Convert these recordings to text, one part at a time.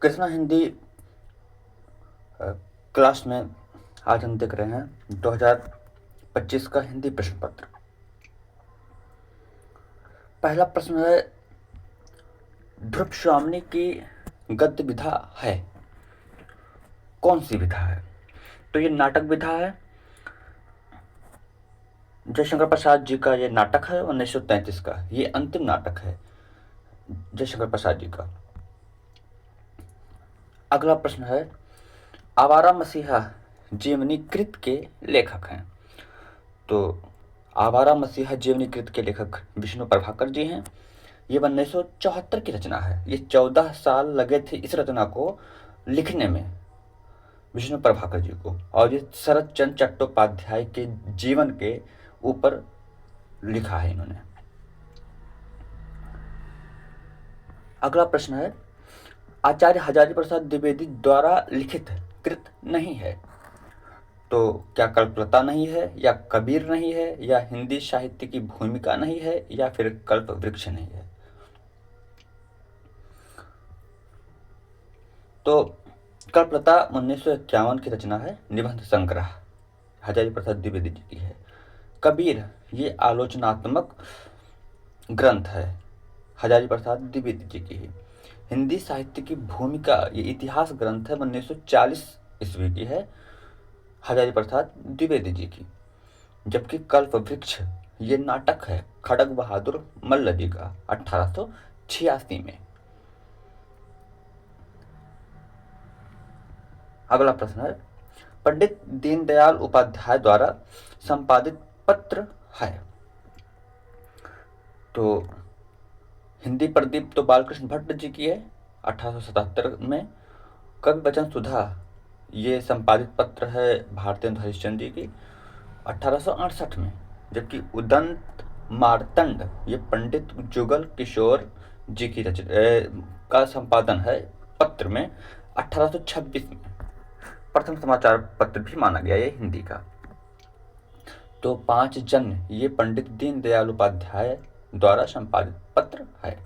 Krishna Hindi class में आज हम देख रहे हैं 2025 का हिंदी प्रश्न पत्र। पहला प्रश्न है, ध्रुव स्वामिनी की गद्य विधा है, कौन सी विधा है? तो ये नाटक विधा है। जयशंकर प्रसाद जी का ये नाटक है 1933 का, ये अंतिम नाटक है जयशंकर प्रसाद जी का। अगला प्रश्न है, आवारा मसीहा जीवनी कृत के लेखक हैं। तो आवारा मसीहा जीवनी कृत के लेखक विष्णु प्रभाकर जी हैं। ये 1974 की रचना है। ये 14 साल लगे थे इस रचना को लिखने में विष्णु प्रभाकर जी को, और ये शरद चंद्र चट्टोपाध्याय के जीवन के ऊपर लिखा है इन्होंने। अगला प्रश्न है, आचार्य हजारी प्रसाद द्विवेदी द्वारा लिखित कृत नहीं है। तो क्या कल्पलता नहीं है, या कबीर नहीं है, या हिंदी साहित्य की भूमिका नहीं है, या फिर कल्प वृक्ष नहीं है? तो कल्पलता 1951 की रचना है, निबंध संग्रह हजारी प्रसाद द्विवेदी जी की है। कबीर ये आलोचनात्मक ग्रंथ है, हजारी प्रसाद द्विवेदी जी की है। हिंदी साहित्य की भूमिका ये इतिहास ग्रंथ है, 1940 ईस्वी की है, हजारी प्रसाद द्विवेदी जी की। जबकि कल्प वृक्ष ये नाटक है खड़ग बहादुर मल्ल जी का 1886 में। अगला प्रश्न है, पंडित दीनदयाल उपाध्याय द्वारा संपादित पत्र है। तो हिंदी प्रदीप तो बालकृष्ण भट्ट जी की है 1877 में। कवि वचन सुधा ये संपादित पत्र है भारतेंदु हरिश्चंद्र जी की 1868 में। जबकि उदंत मार्तंड ये पंडित जुगल किशोर जी की का संपादन है पत्र में 1826 में। प्रथम समाचार पत्र भी माना गया ये हिंदी का। तो 5 जन्य ये पंडित दीनदयाल उपाध्याय द्वारा संपादित पत्र है।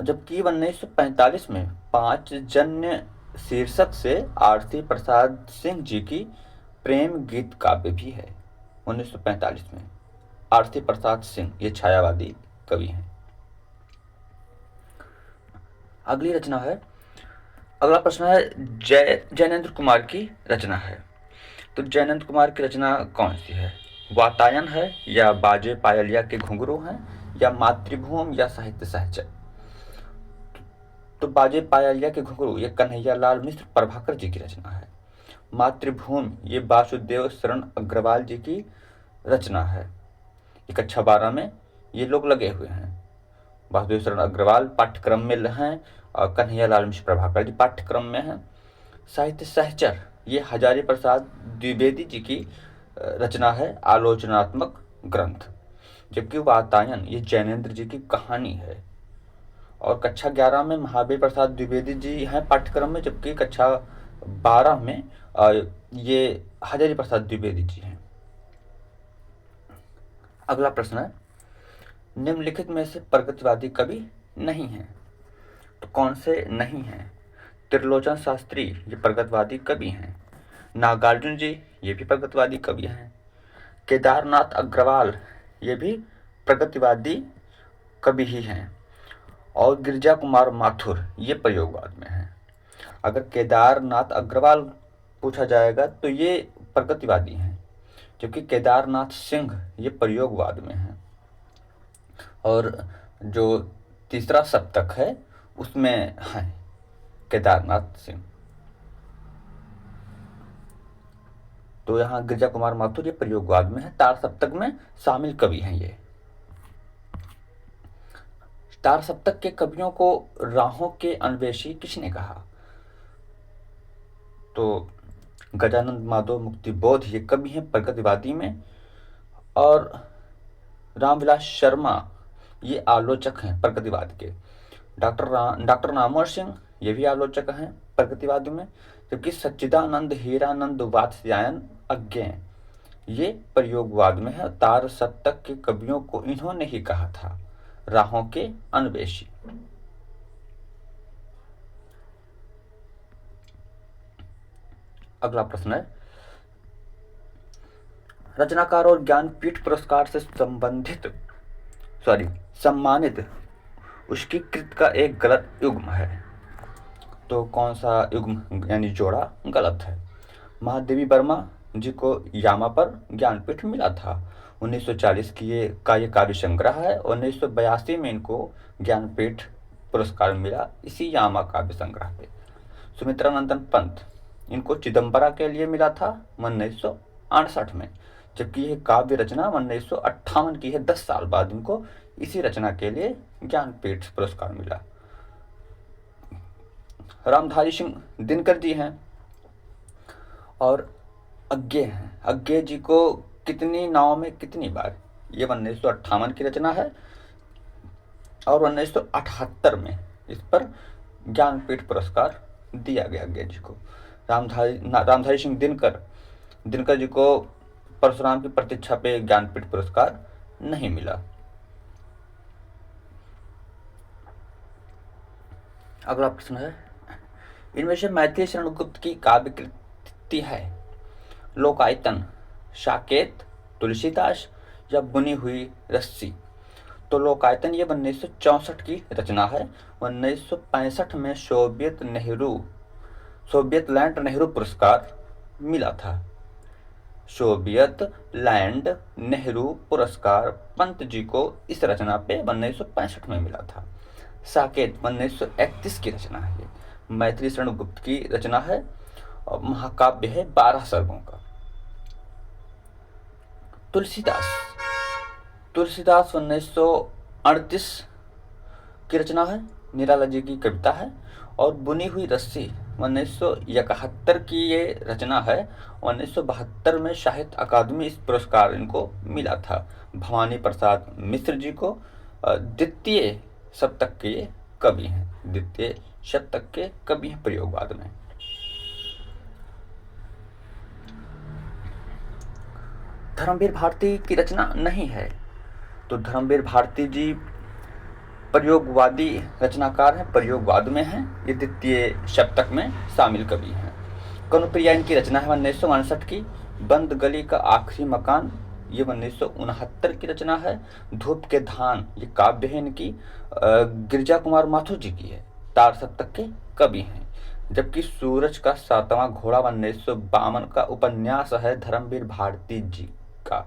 जबकि 1945 में 5 जन्य शीर्षक से आरती प्रसाद सिंह जी की प्रेम गीत काव्य भी है 1945 में। आरती प्रसाद सिंह ये छायावादी कवि हैं। अगली रचना है, अगला प्रश्न है, जैनेन्द्र कुमार की रचना है। तो जैनेन्द्र कुमार की रचना कौन सी है? वातायन है, या बाजे पायलिया के घुंघरू हैं, या मातृभूमि, या साहित्य सहचर? तो बाजे पायलिया के घुंघरू ये कन्हैया लाल मिश्र प्रभाकर जी की रचना है। मातृभूमि ये वासुदेव शरण अग्रवाल जी की रचना है। ये कक्षा 12 में ये लोग लगे हुए हैं। वासुदेव शरण अग्रवाल पाठ्यक्रम में हैं और कन्हैया लाल मिश्र प्रभाकर जी पाठ्यक्रम में हैं। साहित्य सहचर ये हजारी प्रसाद द्विवेदी जी की रचना है, आलोचनात्मक ग्रंथ। जबकि वातायन ये जैनेन्द्र जी की कहानी है। और कक्षा 11 में महावीर प्रसाद द्विवेदी जी हैं पाठ्यक्रम में, जबकि कक्षा 12 में ये हजारी प्रसाद द्विवेदी जी हैं। अगला प्रश्न है, निम्नलिखित में से प्रगतिवादी कवि नहीं है। तो कौन से नहीं हैं? त्रिलोचन शास्त्री ये प्रगतिवादी कवि हैं। नागार्जुन जी ये भी प्रगतिवादी कवि हैं। केदारनाथ अग्रवाल ये भी प्रगतिवादी कवि ही हैं। और गिरिजा कुमार माथुर ये प्रयोगवाद में हैं। अगर केदारनाथ अग्रवाल पूछा जाएगा तो ये प्रगतिवादी हैं, जबकि केदारनाथ सिंह ये प्रयोगवाद में हैं। और जो तीसरा सप्तक है उसमें हैं केदारनाथ सिंह। तो यहाँ गिरिजा कुमार माथुर ये प्रयोगवाद में है, तार सप्तक में शामिल कवि हैं ये। तार सप्तक के कवियों को राहों के अन्वेषी किसने कहा? तो गजानंद माधव मुक्तिबोध ये कवि हैं प्रगतिवादी में। और रामविलास शर्मा ये आलोचक हैं प्रगतिवाद के। डॉक्टर नामवर सिंह ये भी आलोचक हैं प्रगतिवाद में। जबकि सच्चिदानंद हीरानंद वात्स्यायन अज्ञेय ये प्रयोगवाद में है। तार सप्तक के कवियों को इन्होंने ही कहा था राहों के अन्वेषी। अगला प्रश्न है, रचनाकार और ज्ञानपीठ पुरस्कार से सम्मानित उसकी कृत का एक गलत युग्म है। तो कौन सा युग्म यानी जोड़ा गलत है? महादेवी वर्मा जी को यामा पर ज्ञानपीठ मिला था। 1940 की ये काव्य संग्रह है। 1982 में इनको ज्ञानपीठ पुरस्कार मिला इसी यामा काव्य संग्रह पे। सुमित्रा नंदन पंत, इनको चिदम्बरा के लिए मिला था 1968 में, जबकि यह काव्य रचना 1958 की है। 10 साल बाद इनको इसी रचना के लिए ज्ञानपीठ पुरस्कार मिला। रामधारी सिंह दिनकर जी हैं और अज्ञे हैं। अज्ञे जी को कितनी नाव में कितनी बार, ये 1958 की रचना है और 1978 में इस पर ज्ञानपीठ पुरस्कार दिया गया अज्ञे जी को। रामधारी सिंह दिनकर जी को परशुराम की प्रतीक्षा पे ज्ञानपीठ पुरस्कार नहीं मिला। अगला प्रश्न है, इनमें से मैथिली शरण गुप्त की काव्य कृति है लोकायतन, साकेत, तुलसीदास या बुनी हुई रस्सी? तो लोकायतन ये 1964 की रचना है। 1965 में सोवियत लैंड नेहरू पुरस्कार मिला था। सोवियत लैंड नेहरू पुरस्कार पंत जी को इस रचना पे 1965 में मिला था। साकेत 1931 की रचना है। ये मैथिली शरण गुप्त की रचना है और महाकाव्य है 12 सर्गों का। तुलसीदास 1938 की रचना है, निराला जी की कविता है। और बुनी हुई रस्सी 1971 की ये रचना है। 1972 में साहित्य अकादमी इस पुरस्कार इनको मिला था। भवानी प्रसाद मिश्र जी को द्वितीय शतक के कवि हैं। द्वितीय शतक के कवि हैं प्रयोगवाद में। धर्मवीर भारती की रचना नहीं है। तो धर्मवीर भारती जी प्रयोगवादी रचनाकार हैं, प्रयोगवाद में हैं। ये द्वितीय शतक में शामिल कवि हैं। कनुप्रिया इनकी रचना है 1959 की। बंद गली का आखिरी मकान ये 1969 की रचना है। धूप के धान ये काव्य है इनकी, गिरजा कुमार माथुर जी की है। तार शतक के कवि हैं। जबकि सूरज का सातवां घोड़ा 1952 का उपन्यास है धर्मवीर भारती जी का।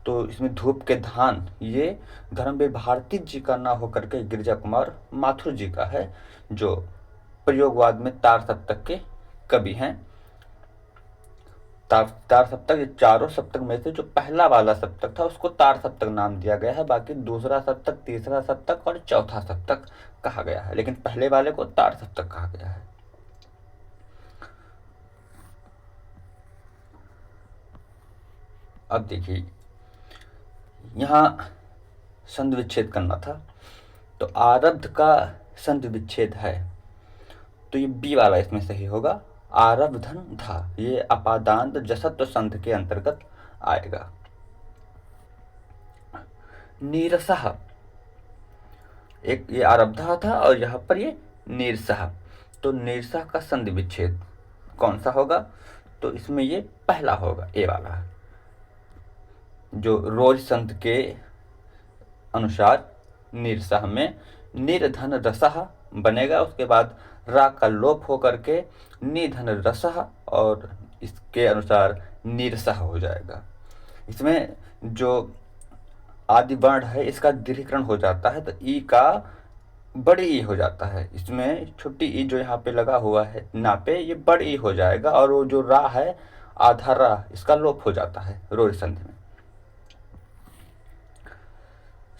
तो इसमें धूप के धान ये धर्मवीर भारती जी का ना होकर के गिरजा कुमार माथुर जी का है, जो प्रयोगवाद में तार सप्तक के कवि हैं। तार सप्तक, ये चारों सप्तक में से जो पहला वाला सप्तक था उसको तार सप्तक नाम दिया गया है। बाकी दूसरा सप्तक, तीसरा सप्तक और चौथा सप्तक कहा गया है, लेकिन पहले वाले को तार सप्तक कहा गया है। अब देखिए, यहाँ संधि विच्छेद करना था। तो आरब्ध का संधि विच्छेद है, तो ये बी वाला इसमें सही होगा। आरब्धन था, ये अपादांत जसत्व संध के अंतर्गत आएगा। नीरसः, एक ये आरब्धा था और यहाँ पर ये नीरसः। तो नीरसः का संधि विच्छेद कौन सा होगा? तो इसमें ये पहला होगा, ए वाला, जो रोज संत के अनुसार नीरसः में निर्धन रसः बनेगा। उसके बाद रा का लोप होकर के निधन रसः और इसके अनुसार नीरसः हो जाएगा। इसमें जो आदि वर्ण है इसका दीर्घीकरण हो जाता है, तो ई का बड़ी ई हो जाता है। इसमें छोटी ई जो यहाँ पे लगा हुआ है ना पे, ये बड़ी ई हो जाएगा। और वो जो रा है, आधा रा, इसका लोप हो जाता है रोज संधि में।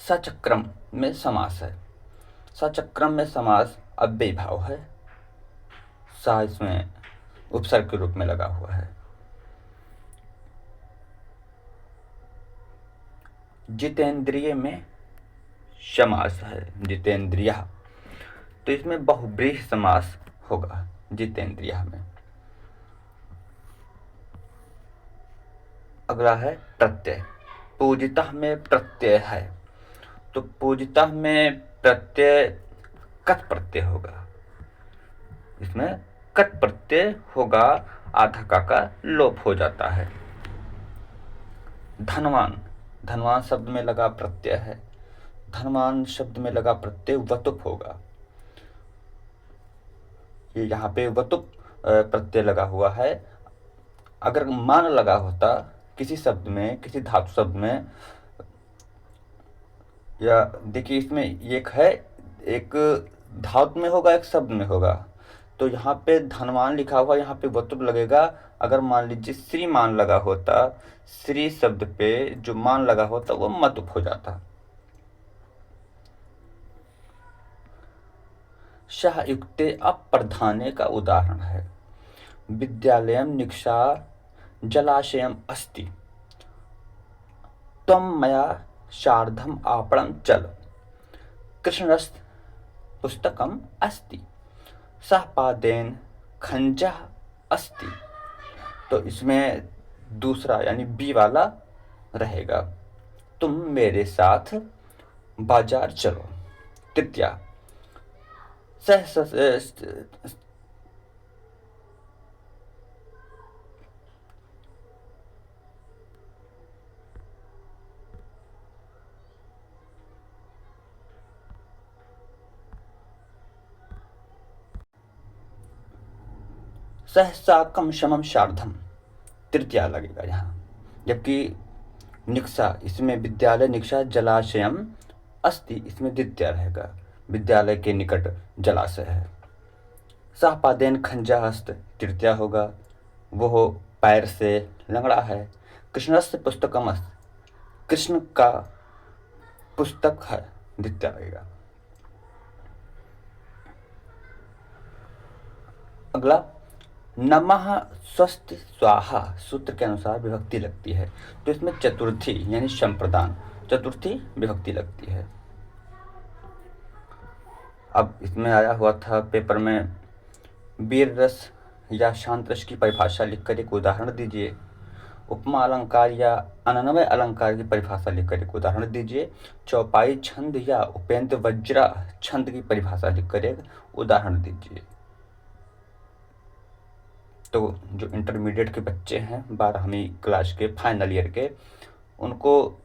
सचक्रम में समास है। सचक्रम में समास अव्ययी भाव है। सा इसमें उपसर्ग के रूप में लगा हुआ है। जितेंद्रिय में समास है, जितेंद्रिय, तो इसमें बहुब्रीहि समास होगा जितेंद्रिय में। अगला है प्रत्यय। पूजितः में प्रत्यय है, तो पूजितः में प्रत्यय कट प्रत्यय होगा। इसमें कट प्रत्यय होगा आधा का लोप हो जाता है। धनवान, धनवान शब्द में लगा प्रत्यय है, धनवान शब्द में लगा प्रत्यय वतुप होगा। ये यहाँ पे वतुप प्रत्यय लगा हुआ है। अगर मान लगा होता किसी शब्द में, किसी धातु शब्द में, या देखिए इसमें एक है, एक धातु में होगा, एक शब्द में होगा, तो यहाँ पे धनवान लिखा हुआ, यहाँ पे वतुप लगेगा। अगर मान लीजिए श्री मान लगा होता, श्री शब्द पे जो मान लगा होता वो मतुप हो जाता। शाह युक्ते अप्रधाने का उदाहरण है। विद्यालयम निक्षा जलाशयम अस्ति, त्वं मया शार्धम आपणं चल, कृष्णस्य पुस्तकम अस्ति, सह पादेन खंजः अस्ति। तो इसमें दूसरा यानी बी वाला रहेगा, तुम मेरे साथ बाजार चलो। तृतीया सहसाकम शमम शार्धम, तृतीया लगेगा यहाँ। जबकि निक्षा, इसमें विद्यालय निक्षा जलाशयम अस्ति, इसमें द्वितीय रहेगा, विद्यालय के निकट जलाशय है। सहपादेन खंजा हस्त, तृतीया होगा, वो पैर से लंगड़ा है। कृष्णस्य पुस्तकम अस्ति, कृष्ण का पुस्तक है, द्वितीय लगेगा। अगला नमः स्वस्ति स्वाहा सूत्र के अनुसार विभक्ति लगती है, तो इसमें चतुर्थी यानी संप्रदान, चतुर्थी विभक्ति लगती है। अब इसमें आया हुआ था पेपर में, वीर रस या शांत रस की परिभाषा लिखकर एक उदाहरण दीजिए। उपमा अलंकार या अनन्वय अलंकार की परिभाषा लिखकर एक उदाहरण दीजिए। चौपाई छंद या उपेंद्र वज्रा छंद की परिभाषा लिखकर एक उदाहरण दीजिए। तो जो इंटरमीडिएट के बच्चे हैं, 12वीं क्लास के फाइनल ईयर के, उनको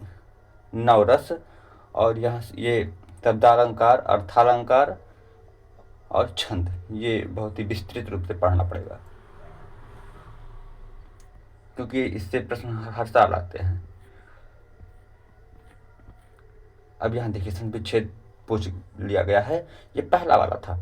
नवरस और यहाँ ये शब्दालंकार, अर्थालंकार और छंद, ये बहुत ही विस्तृत रूप से पढ़ना पड़ेगा, क्योंकि इससे प्रश्न हर साल आते हैं। अब यहाँ देखिए संधि विच्छेद पूछ लिया गया है, ये पहला वाला था।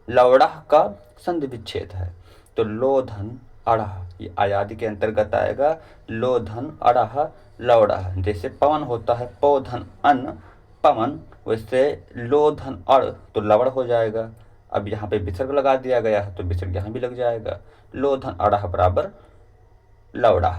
लवड़ा का संधि विच्छेद है, तो लो धन अड़ह, ये आयादी के अंतर्गत आएगा। लो धन अड़ह लवड़ा, जैसे पवन होता है पो धन अन पवन, वैसे लो धन अड़ तो लवड़ हो जाएगा। अब यहाँ पे विसर्ग लगा दिया गया है, तो विसर्ग यहाँ भी लग जाएगा। लो धन अड़ह बराबर लवड़ा।